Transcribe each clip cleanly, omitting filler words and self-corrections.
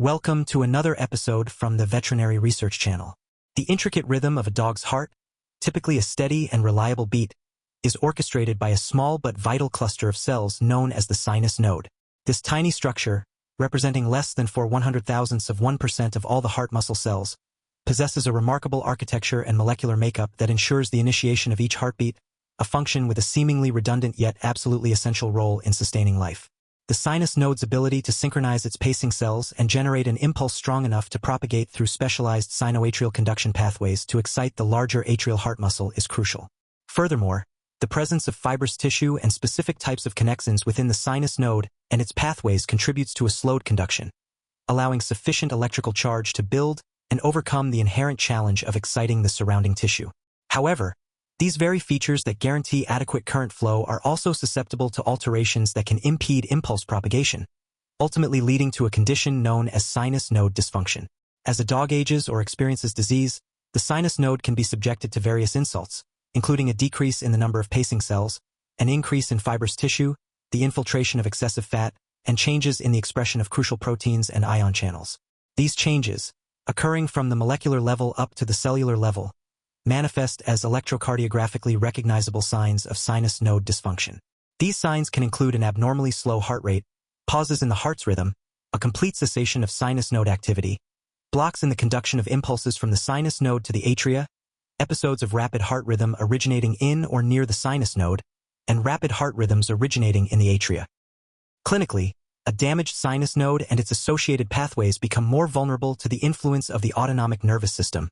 Welcome to another episode from the Veterinary Research Channel. The intricate rhythm of a dog's heart, typically a steady and reliable beat, is orchestrated by a small but vital cluster of cells known as the sinus node. This tiny structure, representing less than 4/100,000ths of 1% of all the heart muscle cells, possesses a remarkable architecture and molecular makeup that ensures the initiation of each heartbeat, a function with a seemingly redundant yet absolutely essential role in sustaining life. The sinus node's ability to synchronize its pacing cells and generate an impulse strong enough to propagate through specialized sinoatrial conduction pathways to excite the larger atrial heart muscle is crucial. Furthermore, the presence of fibrous tissue and specific types of connexins within the sinus node and its pathways contributes to a slowed conduction, allowing sufficient electrical charge to build and overcome the inherent challenge of exciting the surrounding tissue. However, these very features that guarantee adequate current flow are also susceptible to alterations that can impede impulse propagation, ultimately leading to a condition known as sinus node dysfunction. As a dog ages or experiences disease, the sinus node can be subjected to various insults, including a decrease in the number of pacing cells, an increase in fibrous tissue, the infiltration of excessive fat, and changes in the expression of crucial proteins and ion channels. These changes, occurring from the molecular level up to the cellular level, manifest as electrocardiographically recognizable signs of sinus node dysfunction. These signs can include an abnormally slow heart rate, pauses in the heart's rhythm, a complete cessation of sinus node activity, blocks in the conduction of impulses from the sinus node to the atria, episodes of rapid heart rhythm originating in or near the sinus node, and rapid heart rhythms originating in the atria. Clinically, a damaged sinus node and its associated pathways become more vulnerable to the influence of the autonomic nervous system,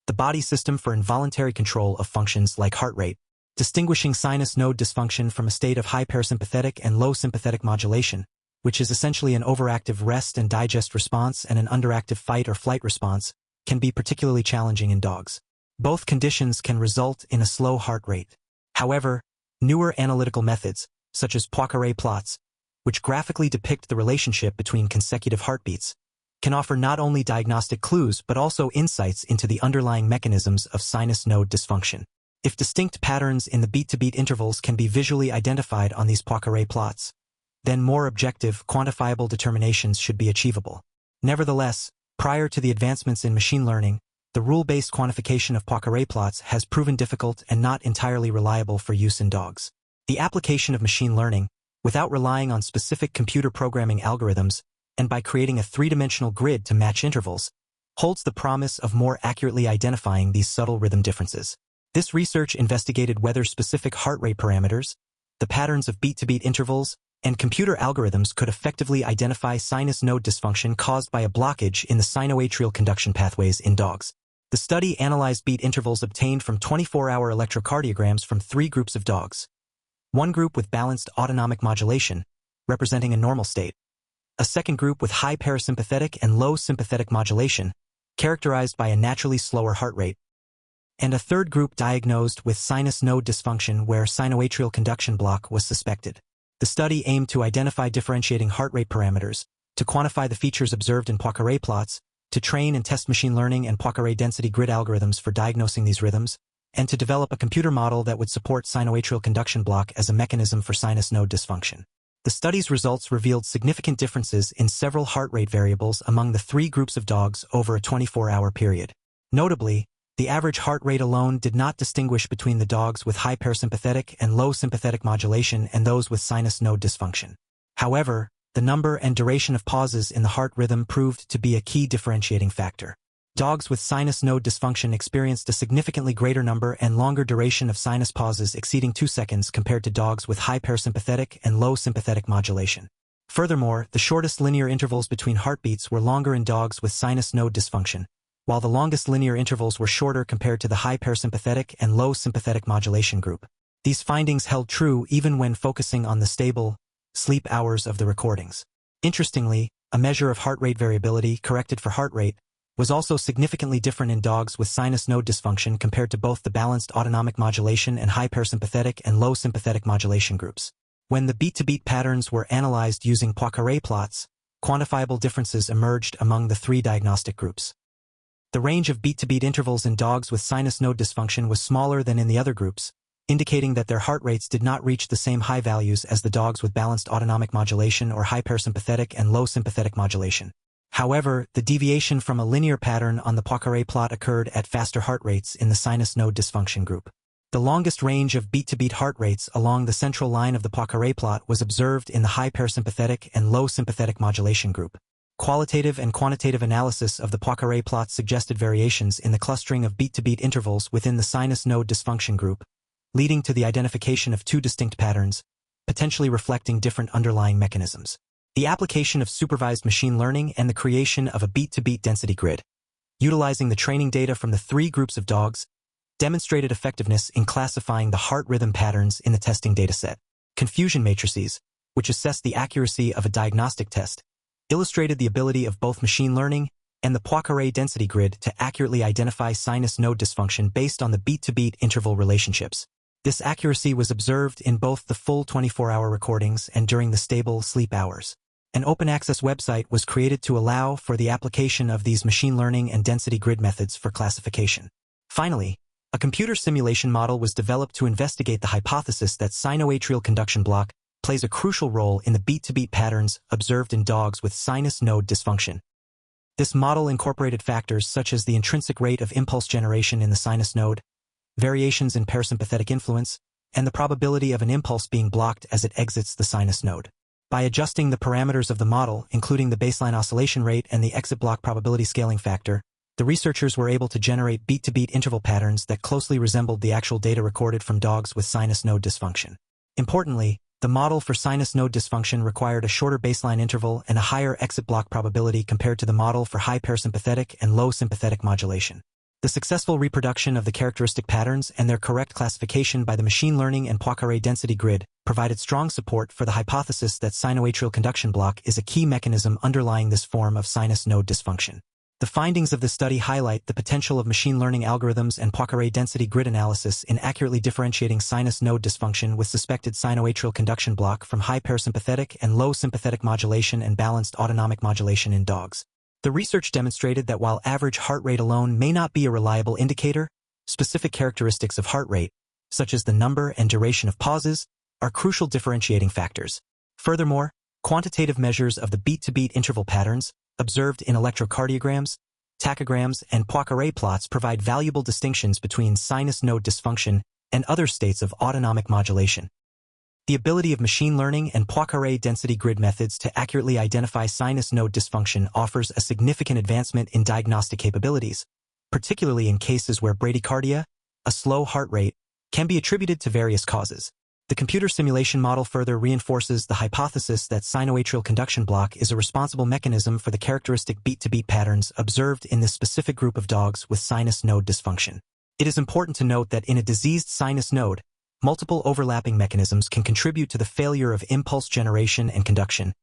the body system for involuntary control of functions like heart rate, distinguishing sinus node dysfunction from a state of high parasympathetic and low sympathetic modulation, which is essentially an overactive rest and digest response and an underactive fight or flight response, can be particularly challenging in dogs. Both conditions can result in a slow heart rate. However, newer analytical methods, such as Poincaré plots, which graphically depict the relationship between consecutive heartbeats, can offer not only diagnostic clues but also insights into the underlying mechanisms of sinus node dysfunction. If distinct patterns in the beat-to-beat intervals can be visually identified on these Poincaré plots, then more objective, quantifiable determinations should be achievable. Nevertheless, prior to the advancements in machine learning, the rule-based quantification of Poincaré plots has proven difficult and not entirely reliable for use in dogs. The application of machine learning, without relying on specific computer programming algorithms, and by creating a three-dimensional grid to match intervals, holds the promise of more accurately identifying these subtle rhythm differences. This research investigated whether specific heart rate parameters, the patterns of beat-to-beat intervals, and computer algorithms could effectively identify sinus node dysfunction caused by a blockage in the sinoatrial conduction pathways in dogs. The study analyzed beat intervals obtained from 24-hour electrocardiograms from three groups of dogs. One group with balanced autonomic modulation, representing a normal state, a second group with high parasympathetic and low sympathetic modulation, characterized by a naturally slower heart rate, and a third group diagnosed with sinus node dysfunction where sinoatrial conduction block was suspected. The study aimed to identify differentiating heart rate parameters, to quantify the features observed in Poincaré plots, to train and test machine learning and Poincaré density grid algorithms for diagnosing these rhythms, and to develop a computer model that would support sinoatrial conduction block as a mechanism for sinus node dysfunction. The study's results revealed significant differences in several heart rate variables among the three groups of dogs over a 24-hour period. Notably, the average heart rate alone did not distinguish between the dogs with high parasympathetic and low sympathetic modulation and those with sinus node dysfunction. However, the number and duration of pauses in the heart rhythm proved to be a key differentiating factor. Dogs with sinus node dysfunction experienced a significantly greater number and longer duration of sinus pauses exceeding 2 seconds compared to dogs with high parasympathetic and low sympathetic modulation. Furthermore, the shortest linear intervals between heartbeats were longer in dogs with sinus node dysfunction, while the longest linear intervals were shorter compared to the high parasympathetic and low sympathetic modulation group. These findings held true even when focusing on the stable, sleep hours of the recordings. Interestingly, a measure of heart rate variability corrected for heart rate was also significantly different in dogs with sinus node dysfunction compared to both the balanced autonomic modulation and high parasympathetic and low sympathetic modulation groups. When the beat-to-beat patterns were analyzed using Poincaré plots, quantifiable differences emerged among the three diagnostic groups. The range of beat-to-beat intervals in dogs with sinus node dysfunction was smaller than in the other groups, indicating that their heart rates did not reach the same high values as the dogs with balanced autonomic modulation or high parasympathetic and low sympathetic modulation. However, the deviation from a linear pattern on the Poincaré plot occurred at faster heart rates in the sinus node dysfunction group. The longest range of beat-to-beat heart rates along the central line of the Poincaré plot was observed in the high parasympathetic and low sympathetic modulation group. Qualitative and quantitative analysis of the Poincaré plot suggested variations in the clustering of beat-to-beat intervals within the sinus node dysfunction group, leading to the identification of two distinct patterns, potentially reflecting different underlying mechanisms. The application of supervised machine learning and the creation of a beat-to-beat density grid, utilizing the training data from the three groups of dogs, demonstrated effectiveness in classifying the heart rhythm patterns in the testing dataset. Confusion matrices, which assess the accuracy of a diagnostic test, illustrated the ability of both machine learning and the Poincaré density grid to accurately identify sinus node dysfunction based on the beat-to-beat interval relationships. This accuracy was observed in both the full 24-hour recordings and during the stable sleep hours. An open-access website was created to allow for the application of these machine learning and density grid methods for classification. Finally, a computer simulation model was developed to investigate the hypothesis that sinoatrial conduction block plays a crucial role in the beat-to-beat patterns observed in dogs with sinus node dysfunction. This model incorporated factors such as the intrinsic rate of impulse generation in the sinus node, variations in parasympathetic influence, and the probability of an impulse being blocked as it exits the sinus node. By adjusting the parameters of the model, including the baseline oscillation rate and the exit block probability scaling factor, the researchers were able to generate beat-to-beat interval patterns that closely resembled the actual data recorded from dogs with sinus node dysfunction. Importantly, the model for sinus node dysfunction required a shorter baseline interval and a higher exit block probability compared to the model for high parasympathetic and low sympathetic modulation. The successful reproduction of the characteristic patterns and their correct classification by the machine learning and Poincaré density grid provided strong support for the hypothesis that sinoatrial conduction block is a key mechanism underlying this form of sinus node dysfunction. The findings of this study highlight the potential of machine learning algorithms and Poincaré density grid analysis in accurately differentiating sinus node dysfunction with suspected sinoatrial conduction block from high parasympathetic and low sympathetic modulation and balanced autonomic modulation in dogs. The research demonstrated that while average heart rate alone may not be a reliable indicator, specific characteristics of heart rate, such as the number and duration of pauses, are crucial differentiating factors. Furthermore, quantitative measures of the beat-to-beat interval patterns observed in electrocardiograms, tachograms, and Poincaré plots provide valuable distinctions between sinus node dysfunction and other states of autonomic modulation. The ability of machine learning and Poincaré density grid methods to accurately identify sinus node dysfunction offers a significant advancement in diagnostic capabilities, particularly in cases where bradycardia, a slow heart rate, can be attributed to various causes. The computer simulation model further reinforces the hypothesis that sinoatrial conduction block is a responsible mechanism for the characteristic beat-to-beat patterns observed in this specific group of dogs with sinus node dysfunction. It is important to note that in a diseased sinus node, multiple overlapping mechanisms can contribute to the failure of impulse generation and conduction,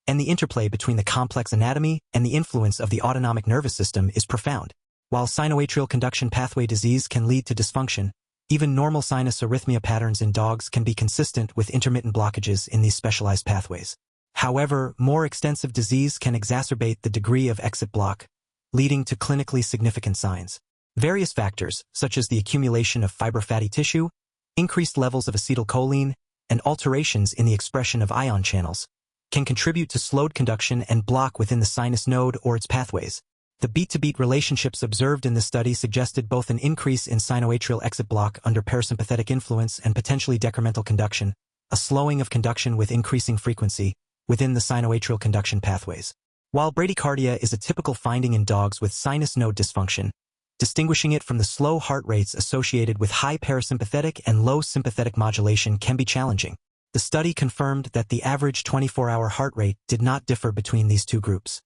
and the interplay between the complex anatomy and the influence of the autonomic nervous system is profound. While sinoatrial conduction pathway disease can lead to dysfunction, even normal sinus arrhythmia patterns in dogs can be consistent with intermittent blockages in these specialized pathways. However, more extensive disease can exacerbate the degree of exit block, leading to clinically significant signs. Various factors, such as the accumulation of fibrofatty tissue, increased levels of acetylcholine, and alterations in the expression of ion channels, can contribute to slowed conduction and block within the sinus node or its pathways. The beat-to-beat relationships observed in this study suggested both an increase in sinoatrial exit block under parasympathetic influence and potentially decremental conduction, a slowing of conduction with increasing frequency within the sinoatrial conduction pathways. While bradycardia is a typical finding in dogs with sinus node dysfunction, distinguishing it from the slow heart rates associated with high parasympathetic and low sympathetic modulation can be challenging. The study confirmed that the average 24-hour heart rate did not differ between these two groups.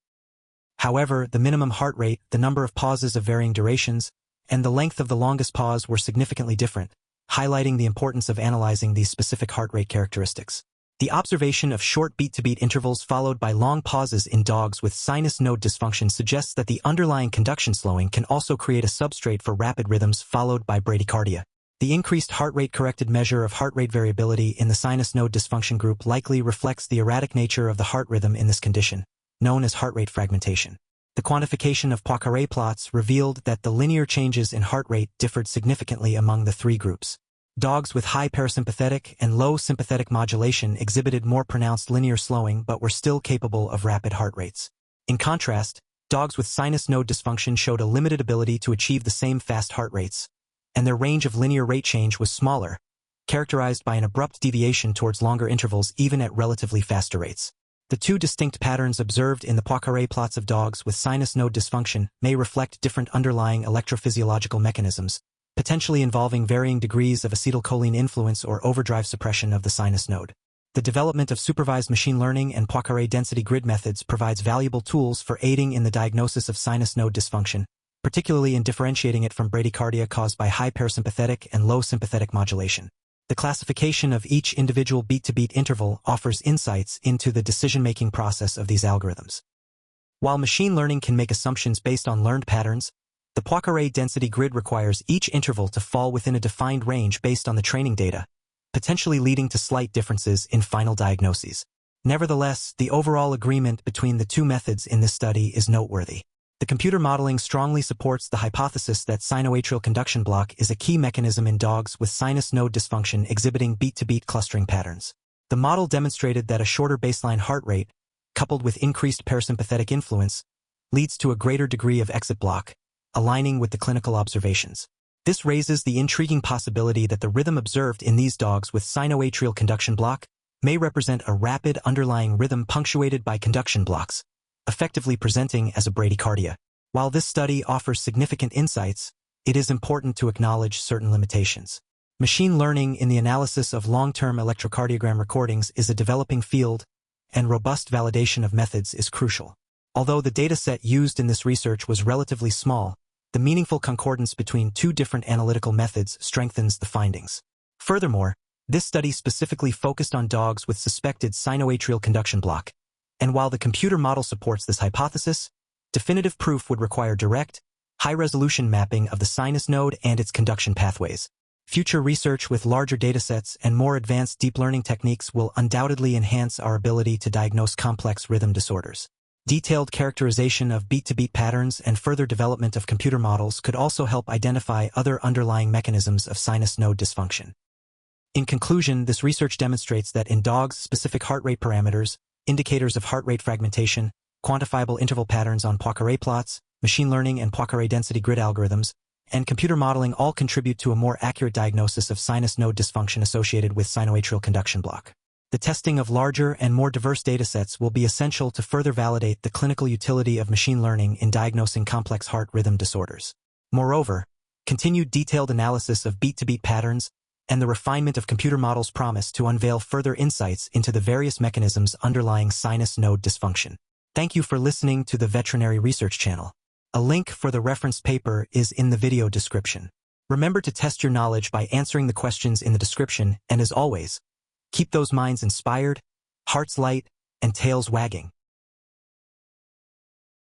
However, the minimum heart rate, the number of pauses of varying durations, and the length of the longest pause were significantly different, highlighting the importance of analyzing these specific heart rate characteristics. The observation of short beat-to-beat intervals followed by long pauses in dogs with sinus node dysfunction suggests that the underlying conduction slowing can also create a substrate for rapid rhythms followed by bradycardia. The increased heart rate-corrected measure of heart rate variability in the sinus node dysfunction group likely reflects the erratic nature of the heart rhythm in this condition, known as heart rate fragmentation. The quantification of Poincaré plots revealed that the linear changes in heart rate differed significantly among the three groups. Dogs with high parasympathetic and low sympathetic modulation exhibited more pronounced linear slowing but were still capable of rapid heart rates. In contrast, dogs with sinus node dysfunction showed a limited ability to achieve the same fast heart rates, and their range of linear rate change was smaller, characterized by an abrupt deviation towards longer intervals even at relatively faster rates. The two distinct patterns observed in the Poincaré plots of dogs with sinus node dysfunction may reflect different underlying electrophysiological mechanisms, potentially involving varying degrees of acetylcholine influence or overdrive suppression of the sinus node. The development of supervised machine learning and Poincaré density grid methods provides valuable tools for aiding in the diagnosis of sinus node dysfunction, particularly in differentiating it from bradycardia caused by high parasympathetic and low sympathetic modulation. The classification of each individual beat-to-beat interval offers insights into the decision-making process of these algorithms. While machine learning can make assumptions based on learned patterns, the Poincaré density grid requires each interval to fall within a defined range based on the training data, potentially leading to slight differences in final diagnoses. Nevertheless, the overall agreement between the two methods in this study is noteworthy. The computer modeling strongly supports the hypothesis that sinoatrial conduction block is a key mechanism in dogs with sinus node dysfunction exhibiting beat-to-beat clustering patterns. The model demonstrated that a shorter baseline heart rate, coupled with increased parasympathetic influence, leads to a greater degree of exit block, aligning with the clinical observations. This raises the intriguing possibility that the rhythm observed in these dogs with sinoatrial conduction block may represent a rapid underlying rhythm punctuated by conduction blocks, effectively presenting as a bradycardia. While this study offers significant insights, it is important to acknowledge certain limitations. Machine learning in the analysis of long-term electrocardiogram recordings is a developing field, and robust validation of methods is crucial. Although the dataset used in this research was relatively small, the meaningful concordance between two different analytical methods strengthens the findings. Furthermore, this study specifically focused on dogs with suspected sinoatrial conduction block, and while the computer model supports this hypothesis, definitive proof would require direct, high-resolution mapping of the sinus node and its conduction pathways. Future research with larger datasets and more advanced deep learning techniques will undoubtedly enhance our ability to diagnose complex rhythm disorders. Detailed characterization of beat-to-beat patterns and further development of computer models could also help identify other underlying mechanisms of sinus node dysfunction. In conclusion, this research demonstrates that in dogs, specific heart rate parameters, indicators of heart rate fragmentation, quantifiable interval patterns on Poincaré plots, machine learning and Poincaré density grid algorithms, and computer modeling all contribute to a more accurate diagnosis of sinus node dysfunction associated with sinoatrial conduction block. The testing of larger and more diverse datasets will be essential to further validate the clinical utility of machine learning in diagnosing complex heart rhythm disorders. Moreover, continued detailed analysis of beat-to-beat patterns and the refinement of computer models promise to unveil further insights into the various mechanisms underlying sinus node dysfunction. Thank you for listening to the Veterinary Research Channel. A link for the reference paper is in the video description. Remember to test your knowledge by answering the questions in the description, and as always, keep those minds inspired, hearts light, and tails wagging.